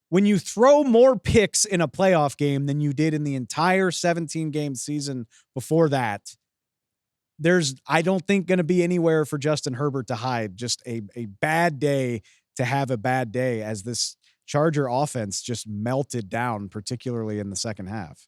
when you throw more picks in a playoff game than you did in the entire 17-game season before that, I don't think, going to be anywhere for Justin Herbert to hide. Just a bad day to have a bad day, as this Charger offense just melted down, particularly in the second half.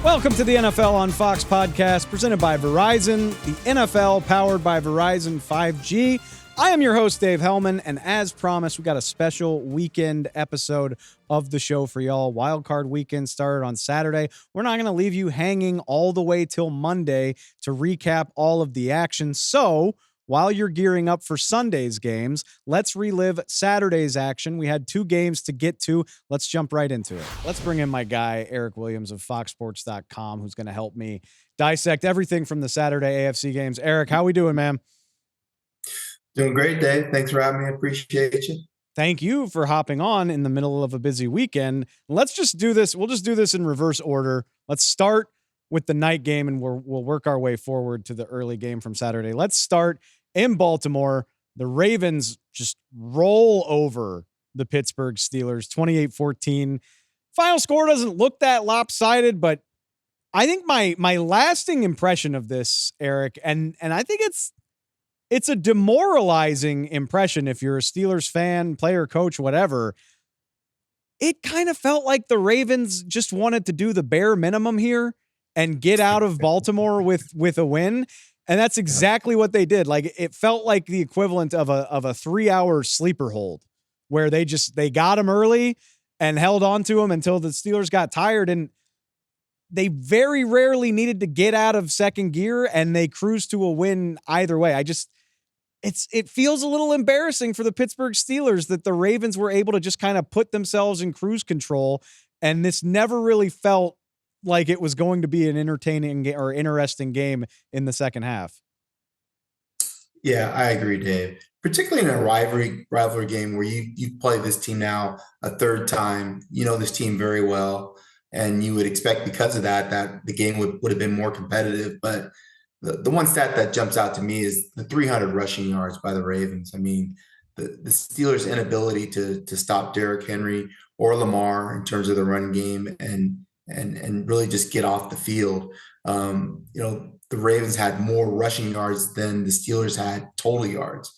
Welcome to the NFL on Fox podcast, presented by Verizon, the NFL powered by Verizon 5G. I am your host, Dave Helman, and as promised, we got a special weekend episode of the show for y'all. Wildcard weekend started on Saturday. We're not going to leave you hanging all the way till Monday to recap all of the action. So while you're gearing up for Sunday's games, let's relive Saturday's action. We had 2 games to get to. Let's jump right into it. Let's bring in my guy, Eric Williams of FoxSports.com, who's going to help me dissect everything from the Saturday AFC games. Eric, how we doing, man? Doing great, Dave. Thanks for having me. I appreciate you. Thank you for hopping on in the middle of a busy weekend. Let's just do this. We'll just do this in reverse order. Let's start with the night game, and we'll work our way forward to the early game from Saturday. Let's start in Baltimore. The Ravens just roll over the Pittsburgh Steelers, 28-14. Final score doesn't look that lopsided, but I think my lasting impression of this, Eric, and I think it's a demoralizing impression if you're a Steelers fan, player, coach, whatever. It kind of felt like the Ravens just wanted to do the bare minimum here and get out of Baltimore with a win. And that's exactly what they did. Like, it felt like the equivalent of a 3-hour sleeper hold, where they got him early and held on to him until the Steelers got tired. And they very rarely needed to get out of second gear, and they cruised to a win either way. It feels a little embarrassing for the Pittsburgh Steelers that the Ravens were able to just kind of put themselves in cruise control. And this never really felt like it was going to be an entertaining or interesting game in the second half. Yeah, I agree, Dave. Particularly in a rivalry game where you've played this team now a third time, you know this team very well, and you would expect because of that the game would have been more competitive. But the one stat that jumps out to me is the 300 rushing yards by the Ravens. I mean, the Steelers' inability to stop Derrick Henry or Lamar in terms of the run game and really just get off the field. The Ravens had more rushing yards than the Steelers had total yards.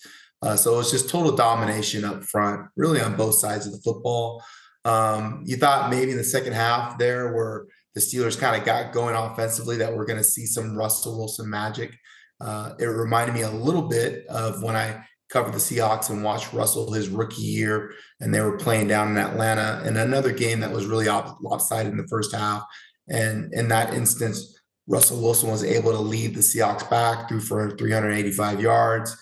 So it was just total domination up front, really on both sides of the football. You thought maybe in the second half there where the Steelers kind of got going offensively that we're going to see some Russell Wilson magic. It reminded me a little bit of when I covered the Seahawks and watched Russell his rookie year, and they were playing down in Atlanta, and another game that was really lopsided in the first half. And in that instance, Russell Wilson was able to lead the Seahawks back, threw for 385 yards.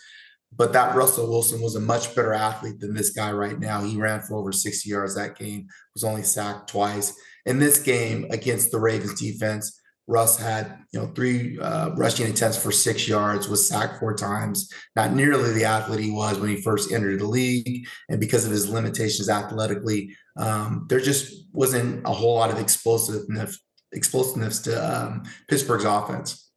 But that Russell Wilson was a much better athlete than this guy right now. He ran for over 60 yards that game, was only sacked twice. In this game against the Ravens defense, Russ had 3 rushing attempts for 6 yards, was sacked 4 times, not nearly the athlete he was when he first entered the league. And because of his limitations athletically, there just wasn't a whole lot of explosiveness to Pittsburgh's offense.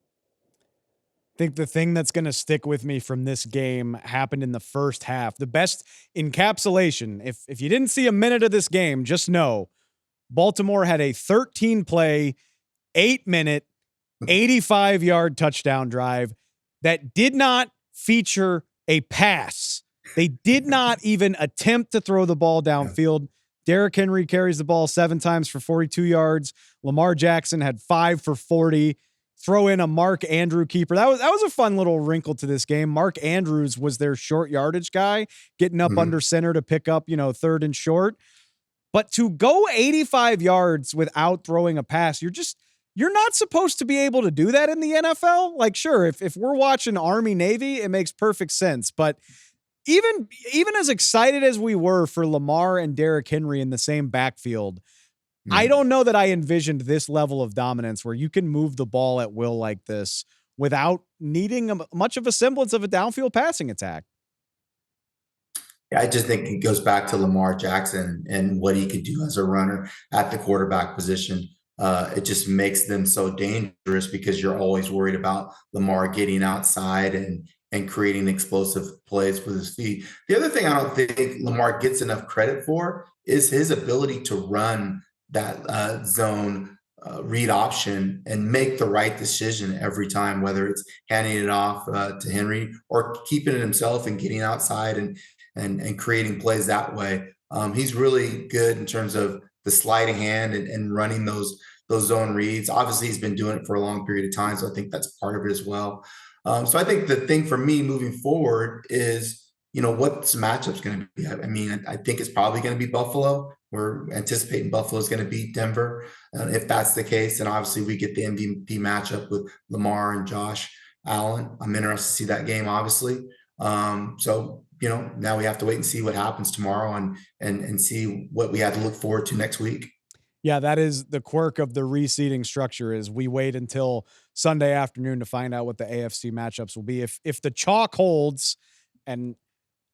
I think the thing that's going to stick with me from this game happened in the first half. The best encapsulation, if you didn't see a minute of this game, just know Baltimore had a 13-play, 8-minute, 85-yard touchdown drive that did not feature a pass. They did not even attempt to throw the ball downfield. Derrick Henry carries the ball 7 times for 42 yards. Lamar Jackson had 5 for 40. Throw in a Mark Andrew keeper. That was a fun little wrinkle to this game. Mark Andrews was their short yardage guy, getting up under center to pick up, third and short. But to go 85 yards without throwing a pass, you're not supposed to be able to do that in the NFL. Like, sure, if we're watching Army Navy, it makes perfect sense. But even as excited as we were for Lamar and Derrick Henry in the same backfield, I don't know that I envisioned this level of dominance where you can move the ball at will like this without needing much of a semblance of a downfield passing attack. I just think it goes back to Lamar Jackson and what he could do as a runner at the quarterback position. It just makes them so dangerous because you're always worried about Lamar getting outside and creating explosive plays with his feet. The other thing I don't think Lamar gets enough credit for is his ability to run that zone read option and make the right decision every time, whether it's handing it off to Henry or keeping it himself and getting outside and creating plays that way. He's really good in terms of the sleight of hand and running those zone reads. Obviously, he's been doing it for a long period of time, so I think that's part of it as well. So I think the thing for me moving forward is, what's the matchup's going to be. I mean, I think it's probably going to be Buffalo. We're anticipating Buffalo's going to beat Denver. If that's the case, then obviously we get the MVP matchup with Lamar and Josh Allen. I'm interested to see that game, obviously. So now we have to wait and see what happens tomorrow and see what we have to look forward to next week. Yeah, that is the quirk of the reseeding structure is we wait until Sunday afternoon to find out what the AFC matchups will be. If the chalk holds, and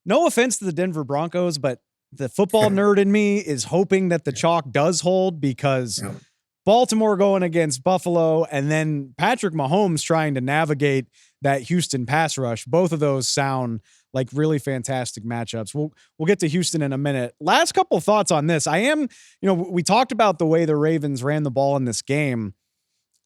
no offense to the Denver Broncos, but the football nerd in me is hoping that the chalk does hold because Yeah. Baltimore going against Buffalo and then Patrick Mahomes trying to navigate that Houston pass rush. Both of those sound like really fantastic matchups. We'll get to Houston in a minute. Last couple thoughts on this. We talked about the way the Ravens ran the ball in this game.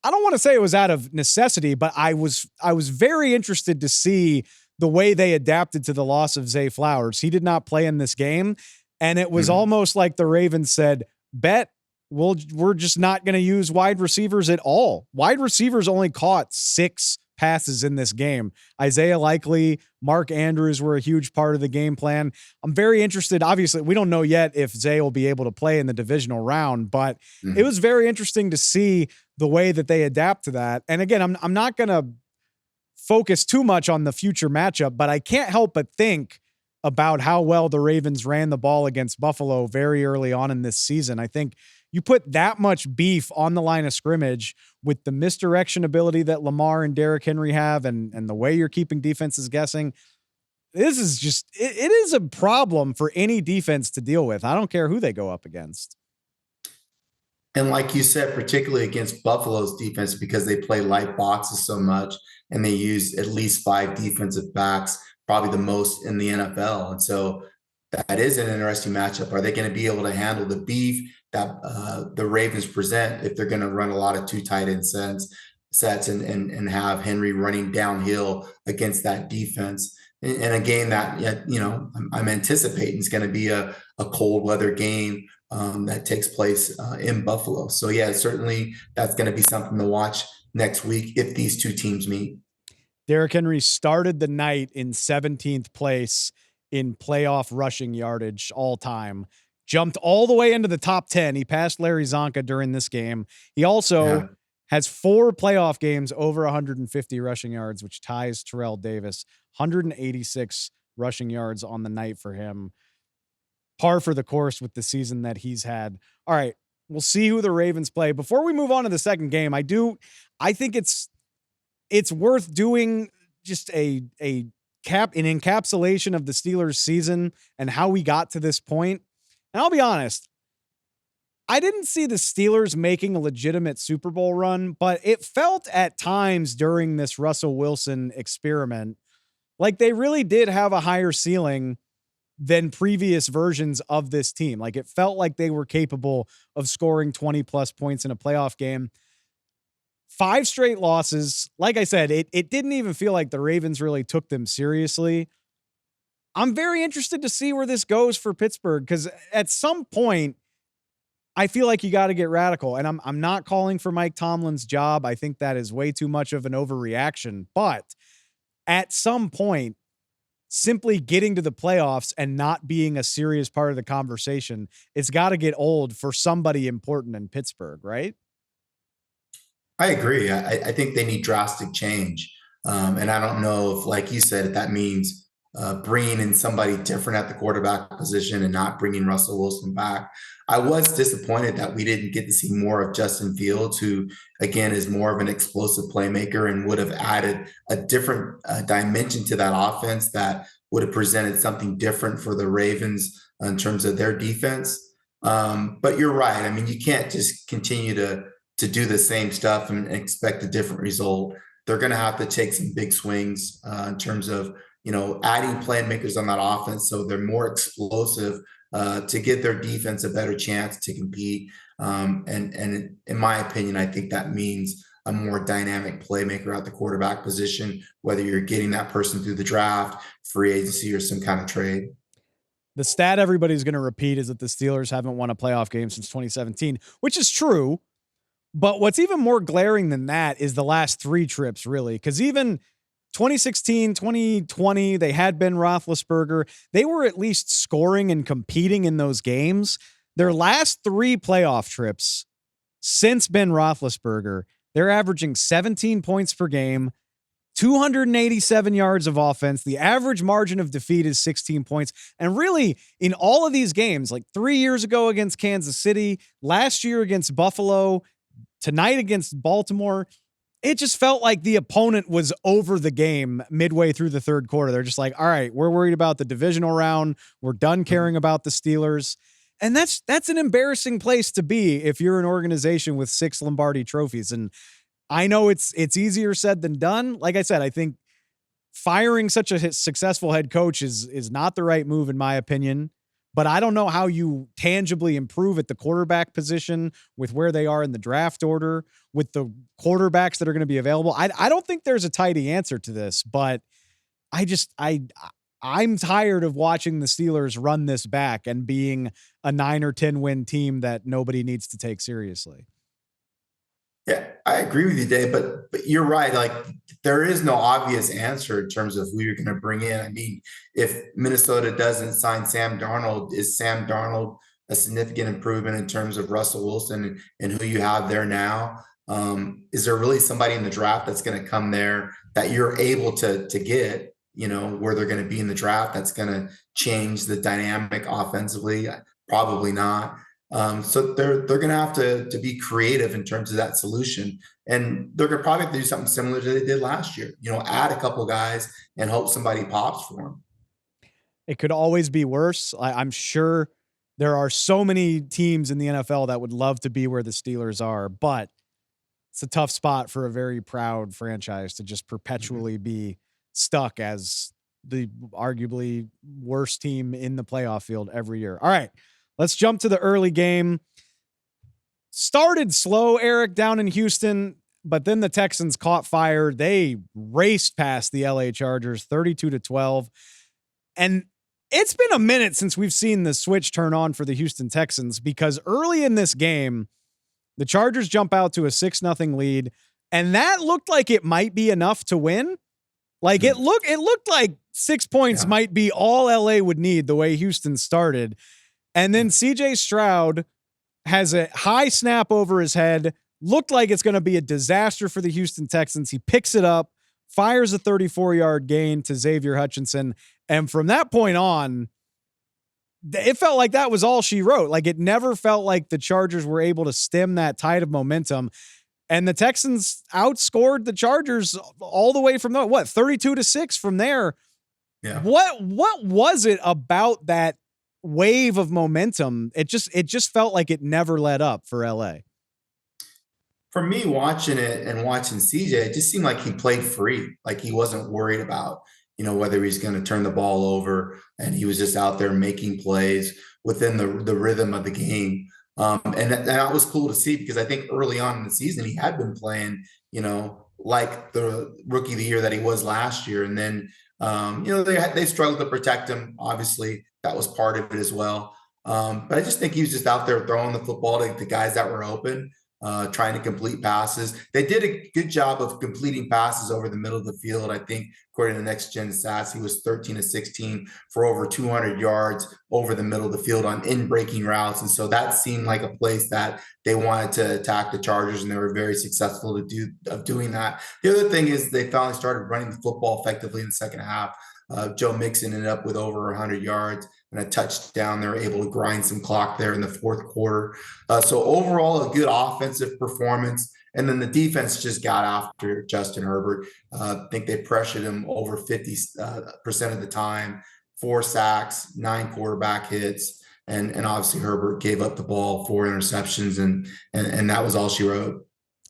I don't want to say it was out of necessity, but I was very interested to see the way they adapted to the loss of Zay Flowers. He did not play in this game, and it was almost like the Ravens said, bet we're just not going to use wide receivers at all. Wide receivers only caught 6 passes in this game. Isaiah Likely, Mark Andrews were a huge part of the game plan. I'm very interested. Obviously, we don't know yet if Zay will be able to play in the divisional round, but it was very interesting to see the way that they adapt to that. And again, I'm not going to focus too much on the future matchup, but I can't help but think about how well the Ravens ran the ball against Buffalo very early on in this season. I think you put that much beef on the line of scrimmage with the misdirection ability that Lamar and Derrick Henry have and the way you're keeping defenses guessing. This is just, it is a problem for any defense to deal with. I don't care who they go up against. And like you said, particularly against Buffalo's defense, because they play light boxes so much and they use at least 5 defensive backs, probably the most in the NFL. And so that is an interesting matchup. Are they going to be able to handle the beef that the Ravens present if they're going to run a lot of 2 tight end sets and have Henry running downhill against that defense? In a game that, I'm anticipating is going to be a cold weather game that takes place in Buffalo. So, yeah, certainly that's going to be something to watch next week if these 2 teams meet. Derrick Henry started the night in 17th place in playoff rushing yardage all time, jumped all the way into the top 10. He passed Larry Zonka during this game. He also has 4 playoff games over 150 rushing yards, which ties Terrell Davis. 186 rushing yards on the night for him. Par for the course with the season that he's had. All right, we'll see who the Ravens play. Before we move on to the second game, I think it's worth doing just an encapsulation of the Steelers season and how we got to this point. And I'll be honest, I didn't see the Steelers making a legitimate Super Bowl run, but it felt at times during this Russell Wilson experiment like they really did have a higher ceiling than previous versions of this team. Like it felt like they were capable of scoring 20 plus points in a playoff game. 5 straight losses. Like I said, it didn't even feel like the Ravens really took them seriously. I'm very interested to see where this goes for Pittsburgh, because at some point, I feel like you got to get radical. And I'm not calling for Mike Tomlin's job. I think that is way too much of an overreaction. But at some point, simply getting to the playoffs and not being a serious part of the conversation, it's got to get old for somebody important in Pittsburgh, right? I agree. I think they need drastic change. And I don't know if, like you said, if that means bringing in somebody different at the quarterback position and not bringing Russell Wilson back. I was disappointed that we didn't get to see more of Justin Fields, who, again, is more of an explosive playmaker and would have added a different dimension to that offense that would have presented something different for the Ravens in terms of their defense. But you're right. I mean, you can't just continue to do the same stuff and expect a different result. They're going to have to take some big swings in terms of, adding playmakers on that offense so they're more explosive to give their defense a better chance to compete. And in my opinion, I think that means a more dynamic playmaker at the quarterback position, whether you're getting that person through the draft, free agency, or some kind of trade. The stat everybody's going to repeat is that the Steelers haven't won a playoff game since 2017, which is true. But what's even more glaring than that is the last 3 trips, really, because even 2016, 2020, they had Ben Roethlisberger. They were at least scoring and competing in those games. Their last 3 playoff trips since Ben Roethlisberger, they're averaging 17 points per game, 287 yards of offense. The average margin of defeat is 16 points. And really, in all of these games, like 3 years ago against Kansas City, last year against Buffalo, tonight against Baltimore, it just felt like the opponent was over the game midway through the third quarter. They're just like, all right, we're worried about the divisional round. We're done caring about the Steelers. And that's an embarrassing place to be if you're an organization with 6 Lombardi trophies. And I know it's easier said than done. Like I said, I think firing such a successful head coach is not the right move, in my opinion. But I don't know how you tangibly improve at the quarterback position with where they are in the draft order, with the quarterbacks that are going to be available. I don't think there's a tidy answer to this, but I'm tired of watching the Steelers run this back and being a 9 or 10 win team that nobody needs to take seriously. Yeah, I agree with you, Dave, but you're right. Like, there is no obvious answer in terms of who you're going to bring in. I mean, if Minnesota doesn't sign Sam Darnold, is Sam Darnold a significant improvement in terms of Russell Wilson and who you have there now? Is there really somebody in the draft that's going to come there that you're able to get, where they're going to be in the draft that's going to change the dynamic offensively? Probably not. So they're going to have to be creative in terms of that solution, and they're going to probably have to do something similar to they did last year. Add a couple guys and hope somebody pops for them. It could always be worse. I'm sure there are so many teams in the NFL that would love to be where the Steelers are, but it's a tough spot for a very proud franchise to just perpetually be stuck as the arguably worst team in the playoff field every year. All right. Let's jump to the early game. Started slow, Eric, down in Houston, but then the Texans caught fire. They raced past the LA Chargers 32-12. And it's been a minute since we've seen the switch turn on for the Houston Texans, because early in this game, the Chargers jump out to a 6-0 lead, and that looked like it might be enough to win. Like it looked like 6 points might be all LA would need the way Houston started. And then CJ Stroud has a high snap over his head. Looked like it's going to be a disaster for the Houston Texans. He picks it up, fires a 34-yard gain to Xavier Hutchinson. And from that point on, it felt like that was all she wrote. Like, it never felt like the Chargers were able to stem that tide of momentum. And the Texans outscored the Chargers all the way from 32-6 from there. Yeah. What was it about that wave of momentum? It just felt like it never let up for LA. For me, watching it and watching CJ, it just seemed like he played free. Like, he wasn't worried about, whether he's going to turn the ball over, and he was just out there making plays within the rhythm of the game. And that was cool to see, because I think early on in the season, he had been playing, like the rookie of the year that he was last year. And then, they struggled to protect him. Obviously, that was part of it as well. But I just think he was just out there throwing the football to the guys that were open, trying to complete passes. They did a good job of completing passes over the middle of the field. I think, according to Next Gen Stats, he was 13-16 for over 200 yards over the middle of the field on in-breaking routes. And so that seemed like a place that they wanted to attack the Chargers, and they were very successful doing that. The other thing is they finally started running the football effectively in the second half. Joe Mixon ended up with over 100 yards and a touchdown. They were able to grind some clock there in the fourth quarter. So overall, a good offensive performance. And then the defense just got after Justin Herbert. I think they pressured him over 50% of the time, 4 sacks, 9 quarterback hits. And obviously Herbert gave up the ball, 4 interceptions, and that was all she wrote.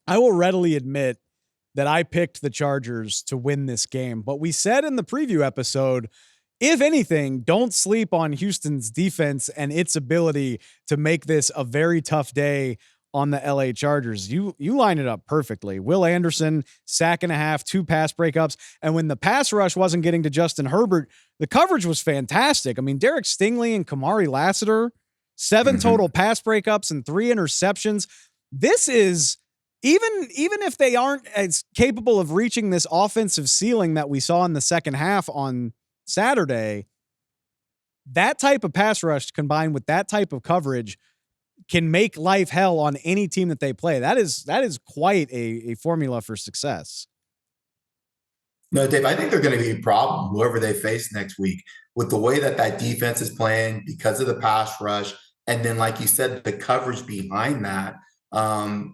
I will readily admit that I picked the Chargers to win this game, but we said in the preview episode, if anything, don't sleep on Houston's defense and its ability to make this a very tough day on the LA Chargers. You line it up perfectly. Will Anderson, sack and a half, 2 pass breakups. And when the pass rush wasn't getting to Justin Herbert, the coverage was fantastic. I mean, Derek Stingley and Kamari Lassiter, 7 total pass breakups and 3 interceptions. This is, even if they aren't as capable of reaching this offensive ceiling that we saw in the second half on Saturday, that type of pass rush combined with that type of coverage can make life hell on any team that they play. That is quite a formula for success. No, Dave, I think they're going to be a problem, whoever they face next week, with the way that defense is playing because of the pass rush. And then, like you said, the coverage behind that.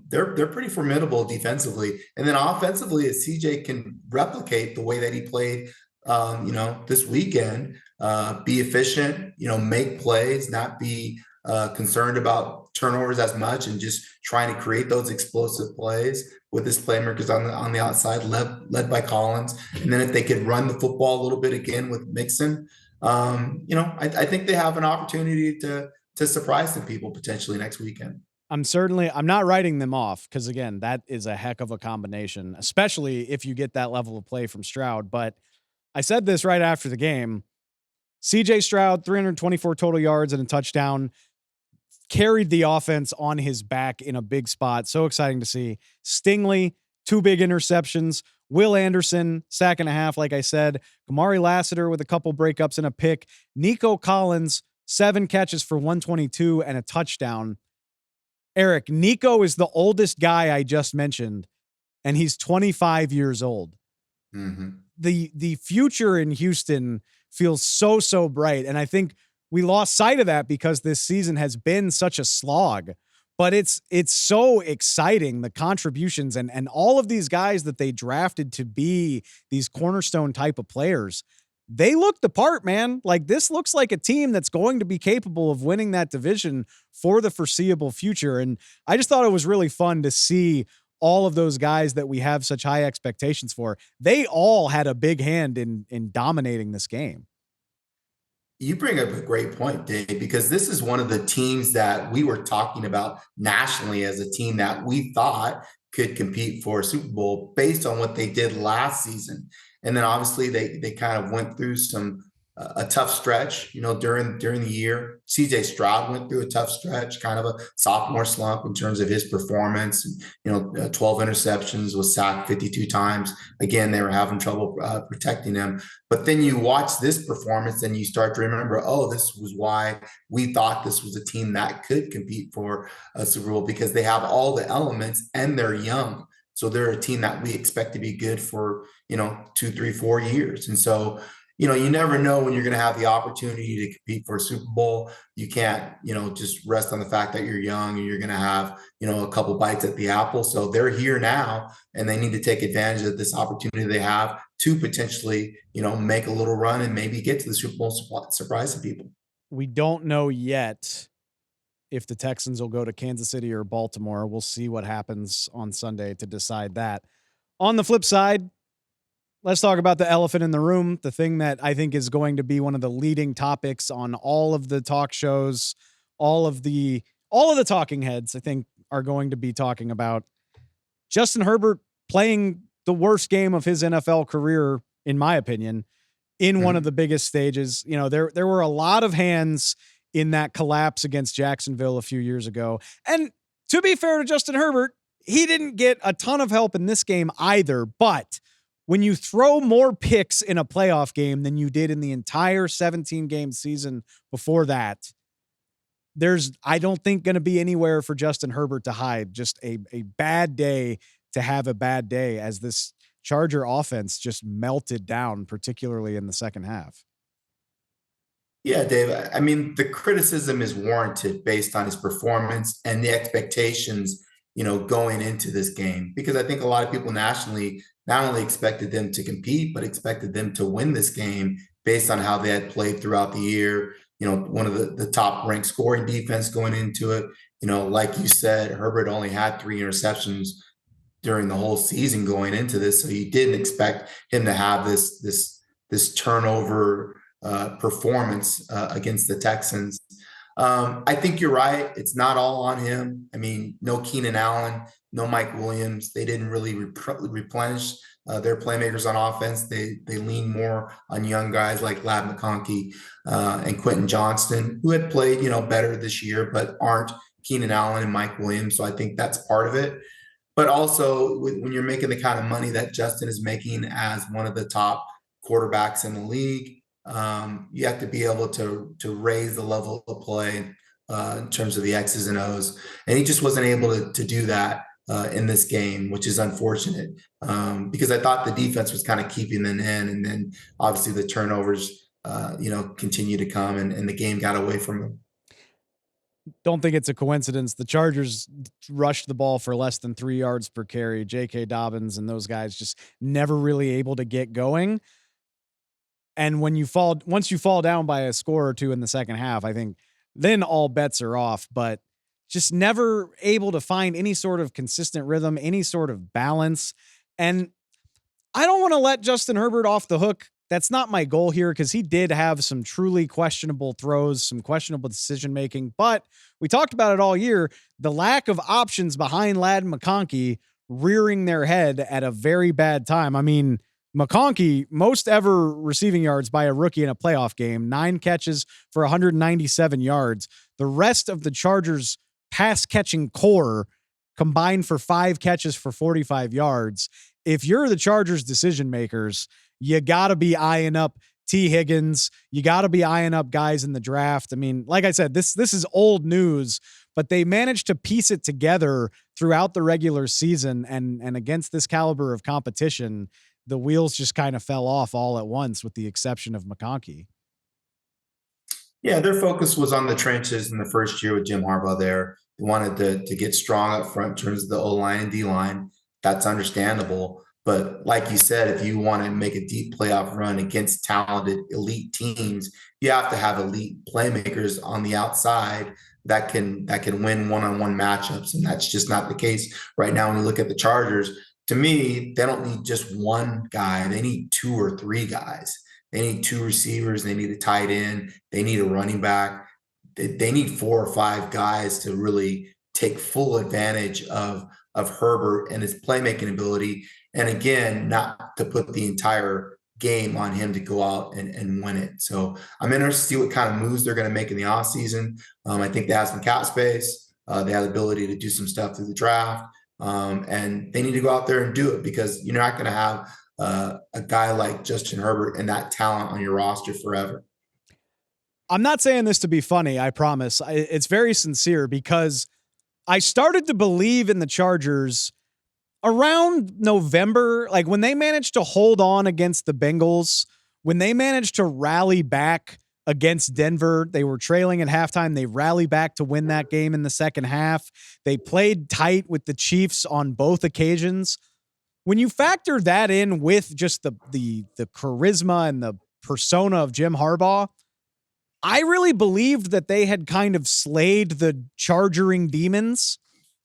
They're pretty formidable defensively. And then offensively, if CJ can replicate the way that he played, this weekend, be efficient, make plays, not be concerned about turnovers as much, and just trying to create those explosive plays with his playmakers on the outside, led by Collins. And then if they could run the football a little bit again with Mixon, I think they have an opportunity to surprise some people potentially next weekend. I'm not writing them off because, again, that is a heck of a combination, especially if you get that level of play from Stroud. But I said this right after the game. CJ Stroud, 324 total yards and a touchdown, carried the offense on his back in a big spot. So exciting to see. Stingley, 2 big interceptions. Will Anderson, sack and a half, like I said. Kamari Lassiter with a couple breakups and a pick. Nico Collins, 7 catches for 122 and a touchdown. Eric, Nico is the oldest guy I just mentioned, and he's 25 years old. Mm-hmm. The future in Houston feels so bright, and I think we lost sight of that because this season has been such a slog. But it's so exciting, the contributions and all of these guys that they drafted to be these cornerstone type of players. They look the part, man. Like, this looks like a team that's going to be capable of winning that division for the foreseeable future. And I just thought it was really fun to see all of those guys that we have such high expectations for. They all had a big hand in dominating this game. You bring up a great point, Dave, because this is one of the teams that we were talking about nationally as a team that we thought could compete for a Super Bowl based on what they did last season. And then obviously they kind of went through a tough stretch, during the year. CJ Stroud went through a tough stretch, kind of a sophomore slump in terms of his performance. 12 interceptions, was sacked 52 times. Again, they were having trouble protecting him. But then you watch this performance and you start to remember, oh, this was why we thought this was a team that could compete for a Super Bowl, because they have all the elements and they're young. So they're a team that we expect to be good for, 2, 3, 4 years. And so, you never know when you're going to have the opportunity to compete for a Super Bowl. You can't, just rest on the fact that you're young and you're going to have, a couple bites at the apple. So they're here now and they need to take advantage of this opportunity they have to potentially, make a little run and maybe get to the Super Bowl, surprise some people. We don't know yet if the Texans will go to Kansas City or Baltimore. We'll see what happens on Sunday to decide that. On the flip side, let's talk about the elephant in the room, the thing that I think is going to be one of the leading topics on all of the talk shows, all of the talking heads, I think, are going to be talking about Justin Herbert playing the worst game of his NFL career, in my opinion, in one of the biggest stages. There were a lot of hands in that collapse against Jacksonville a few years ago. And to be fair to Justin Herbert, he didn't get a ton of help in this game either, but when you throw more picks in a playoff game than you did in the entire 17-game season before that, there's, I don't think, going to be anywhere for Justin Herbert to hide. Just a bad day to have a bad day, as this Charger offense just melted down, particularly in the second half. Yeah, Dave. I mean, the criticism is warranted based on his performance and the expectations going into this game, because I think a lot of people nationally not only expected them to compete, but expected them to win this game based on how they had played throughout the year. One of the top ranked scoring defense going into it. Like you said, Herbert only had 3 interceptions during the whole season going into this, so you didn't expect him to have this turnover performance against the Texans. I think you're right. It's not all on him. I mean, no Keenan Allen, no Mike Williams. They didn't really replenish their playmakers on offense. They lean more on young guys like Ladd McConkey and Quentin Johnston, who had played better this year, but aren't Keenan Allen and Mike Williams. So I think that's part of it. But also, when you're making the kind of money that Justin is making as one of the top quarterbacks in the league, you have to be able to raise the level of play in terms of the X's and O's. And he just wasn't able to do that in this game, which is unfortunate, because I thought the defense was kind of keeping them in. And then obviously the turnovers, continue to come, and the game got away from them. Don't think it's a coincidence. The Chargers rushed the ball for less than 3 yards per carry. J.K. Dobbins and those guys just never really able to get going. And once you fall down by a score or two in the second half, I think then all bets are off, but just never able to find any sort of consistent rhythm, any sort of balance. And I don't want to let Justin Herbert off the hook. That's not my goal here, because he did have some truly questionable throws, some questionable decision-making, but we talked about it all year. The lack of options behind Ladd McConkey rearing their head at a very bad time. I mean, McConkey, most ever receiving yards by a rookie in a playoff game, 9 catches for 197 yards. The rest of the Chargers pass catching core combined for 5 catches for 45 yards. If you're the Chargers decision makers, you got to be eyeing up T. Higgins. You got to be eyeing up guys in the draft. I mean, like I said, this is old news, but they managed to piece it together throughout the regular season, and against this caliber of competition, the wheels just kind of fell off all at once, with the exception of McConkey. Yeah, their focus was on the trenches in the first year with Jim Harbaugh there. They wanted to get strong up front in terms of the O-line and D-line. That's understandable. But like you said, if you want to make a deep playoff run against talented elite teams, you have to have elite playmakers on the outside that can win one-on-one matchups. And that's just not the case right now when you look at the Chargers. To me, they don't need just one guy. They need 2 or 3 guys. They need 2 receivers. They need a tight end. They need a running back. They need 4 or 5 guys to really take full advantage of Herbert and his playmaking ability. And again, not to put the entire game on him to go out and win it. So I'm interested to see what kind of moves they're going to make in the offseason. I think they have some cap space. They have the ability to do some stuff through the draft. And they need to go out there and do it, because you're not going to have a guy like Justin Herbert and that talent on your roster forever. I'm not saying this to be funny, I promise. It's very sincere, because I started to believe in the Chargers around November, like when they managed to hold on against the Bengals, when they managed to rally back against Denver. They were trailing at halftime. They rallied back to win that game in the second half. They played tight with the Chiefs on both occasions. When you factor that in with just the charisma and the persona of Jim Harbaugh, I really believed that they had kind of slayed the chargering demons.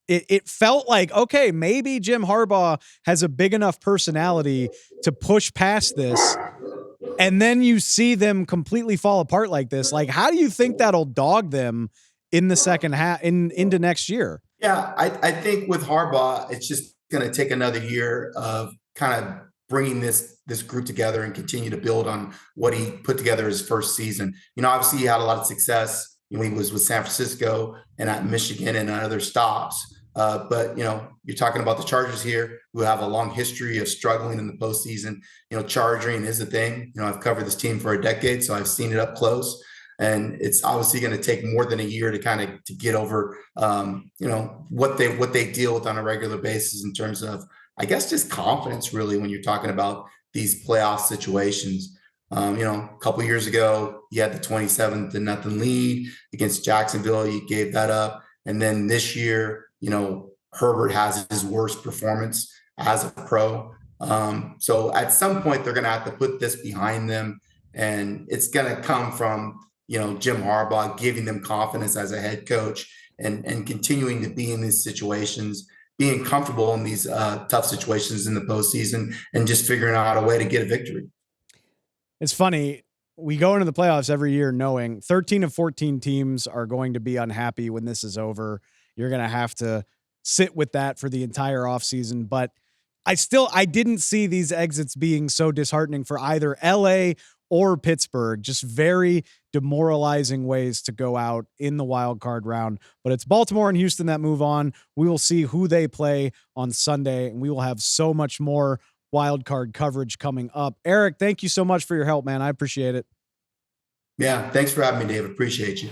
It felt like, okay, maybe Jim Harbaugh has a big enough personality to push past this. And then you see them completely fall apart like this. Like, how do you think that'll dog them in the second half into next year? Yeah, I think with Harbaugh, it's just going to take another year of kind of bringing this group together and continue to build on what he put together his first season. Obviously he had a lot of success. He was with San Francisco and at Michigan and other stops. But you're talking about the Chargers here, who have a long history of struggling in the postseason. Charging is a thing. I've covered this team for a decade, so I've seen it up close. And it's obviously going to take more than a year to kind of to get over, what they deal with on a regular basis in terms of, I guess, just confidence, really, when you're talking about these playoff situations. A couple of years ago, you had the 27-0 lead against Jacksonville. You gave that up. And then this year, Herbert has his worst performance as a pro. So at some point, they're going to have to put this behind them. And it's going to come from, Jim Harbaugh giving them confidence as a head coach and continuing to be in these situations, being comfortable in these tough situations in the postseason, and just figuring out a way to get a victory. It's funny. We go into the playoffs every year knowing 13 of 14 teams are going to be unhappy when this is over. You're going to have to sit with that for the entire offseason. But I didn't see these exits being so disheartening for either LA or Pittsburgh. Just very demoralizing ways to go out in the wild card round. But it's Baltimore and Houston that move on. We will see who they play on Sunday, and we will have so much more wild card coverage coming up. Eric, thank you so much for your help, man. I appreciate it. Yeah, thanks for having me, Dave. Appreciate you.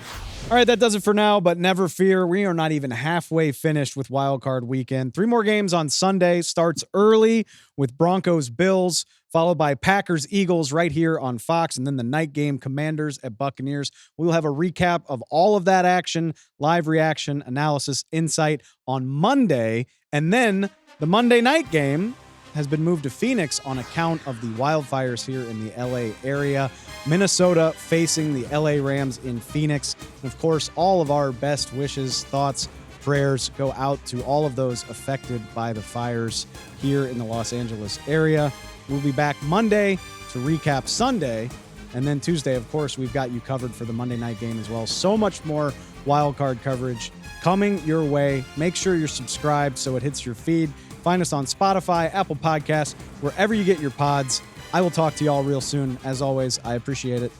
All right, that does it for now, but never fear. We are not even halfway finished with Wild Card Weekend. 3 more games on Sunday. Starts early with Broncos Bills, followed by Packers Eagles right here on Fox, and then the night game Commanders at Buccaneers. We'll have a recap of all of that action, live reaction, analysis, insight on Monday, and then the Monday night game has been moved to Phoenix on account of the wildfires here in the LA area. Minnesota facing the LA Rams in Phoenix. And of course, all of our best wishes, thoughts, prayers go out to all of those affected by the fires here in the Los Angeles area. We'll be back Monday to recap Sunday. And then Tuesday, of course, we've got you covered for the Monday night game as well. So much more wild card coverage coming your way. Make sure you're subscribed so it hits your feed. Find us on Spotify, Apple Podcasts, wherever you get your pods. I will talk to y'all real soon. As always, I appreciate it.